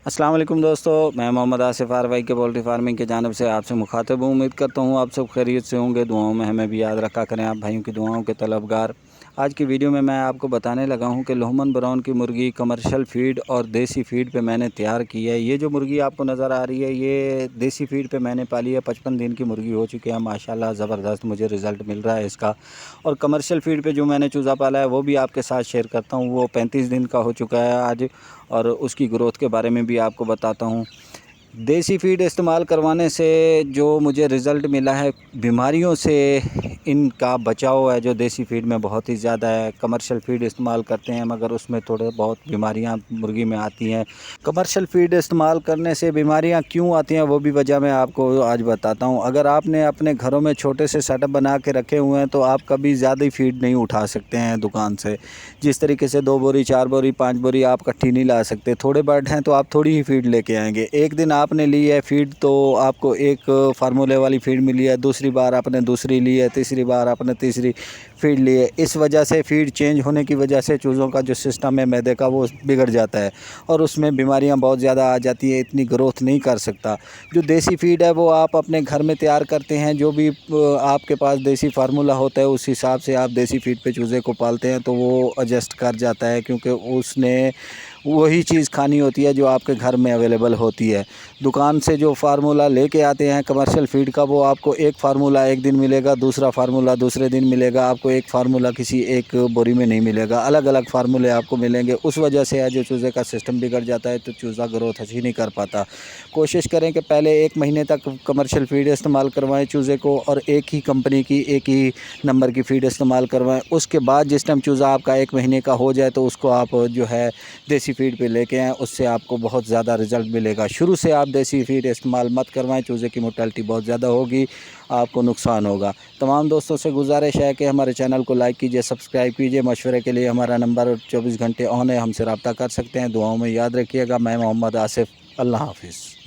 अस्सलाम वालेकुम दोस्तों, मैं मोहम्मद आसिफ आरवाई के पोल्ट्री फार्मिंग की जानिब से आपसे मुखातिब हूँ। उम्मीद करता हूँ आप सब खैरियत से होंगे। दुआओं में हमें भी याद रखा करें, आप भाइयों की दुआओं के तलबगार। आज की वीडियो में मैं आपको बताने लगा हूँ कि लोहमन ब्राउन की मुर्गी कमर्शियल फ़ीड और देसी फ़ीड पे मैंने तैयार की है। ये जो मुर्गी आपको नज़र आ रही है, ये देसी फ़ीड पे मैंने पाली है। 55 दिन की मुर्गी हो चुकी है माशाल्लाह, ज़बरदस्त मुझे रिज़ल्ट मिल रहा है इसका। और कमर्शियल फ़ीड पे जो मैंने चूज़ा पाला है वो भी आपके साथ शेयर करता हूँ। वो 35 दिन का हो चुका है आज, और उसकी ग्रोथ के बारे में भी आपको बताता हूँ। देसी फ़ीड इस्तेमाल करवाने से जो मुझे रिज़ल्ट मिला है, बीमारियों से इनका बचाव है जो देसी फ़ीड में बहुत ही ज़्यादा है। कमर्शियल फ़ीड इस्तेमाल करते हैं मगर उसमें थोड़े बहुत बीमारियां मुर्गी में आती हैं। कमर्शियल फ़ीड इस्तेमाल करने से बीमारियां क्यों आती हैं वो भी वजह मैं आपको आज बताता हूं। अगर आपने अपने घरों में छोटे से सेटअप बना के रखे हुए हैं तो आप कभी ज़्यादा फ़ीड नहीं उठा सकते हैं दुकान से। जिस तरीके से 2 बोरी 4 बोरी 5 बोरी आप इकट्ठी नहीं ला सकते। थोड़े बर्ड हैं तो आप थोड़ी ही फ़ीड लेके आएंगे। एक दिन आपने ली है फ़ीड तो आपको एक फार्मूले वाली फ़ीड मिली है, दूसरी बार आपने दूसरी ली है, तीसरी बार आपने तीसरी फ़ीड ली है। इस वजह से फ़ीड चेंज होने की वजह से चूज़ों का जो सिस्टम है मैदे का वो बिगड़ जाता है और उसमें बीमारियां बहुत ज़्यादा आ जाती है, इतनी ग्रोथ नहीं कर सकता। जो देसी फ़ीड है वो आप अपने घर में तैयार करते हैं, जो भी आपके पास देसी फार्मूला होता है उस हिसाब से आप देसी फ़ीड पे चूज़े को पालते हैं तो वो एडजस्ट कर जाता है, क्योंकि उसने वही चीज़ खानी होती है जो आपके घर में अवेलेबल होती है। दुकान से जो फार्मूला लेके आते हैं कमर्शियल फ़ीड का, वो आपको एक फार्मूला एक दिन मिलेगा, दूसरा फार्मूला दूसरे दिन मिलेगा, आपको एक फार्मूला किसी एक बोरी में नहीं मिलेगा, अलग अलग फार्मूले आपको मिलेंगे। उस वजह से है जो चूज़े का सिस्टम बिगड़ जाता है तो चूज़ा ग्रोथ अच्छी नहीं कर पाता। कोशिश करें कि पहले 1 महीने तक कमर्शियल फ़ीड इस्तेमाल करवाएं चूज़े को और एक ही कंपनी की एक ही नंबर की फ़ीड इस्तेमाल करवाएं। उसके बाद जिस टाइम चूज़ा आपका 1 महीने का हो जाए तो उसको आप जो है देसी फ़ीड पे लेके आएँ, उससे आपको बहुत ज़्यादा रिज़ल्ट मिलेगा। शुरू से आप देसी फ़ीड इस्तेमाल मत करवाएं, चूज़े की मोर्टेलिटी बहुत ज़्यादा होगी, आपको नुकसान होगा। तमाम दोस्तों से गुजारिश है कि हमारे चैनल को लाइक कीजिए, सब्सक्राइब कीजिए। मशवरे के लिए हमारा नंबर 24 घंटे ऑन है, हमसे रब्ता कर सकते हैं। दुआओं में याद रखिएगा। मैं मोहम्मद आसिफ, अल्लाह हाफ़िज़।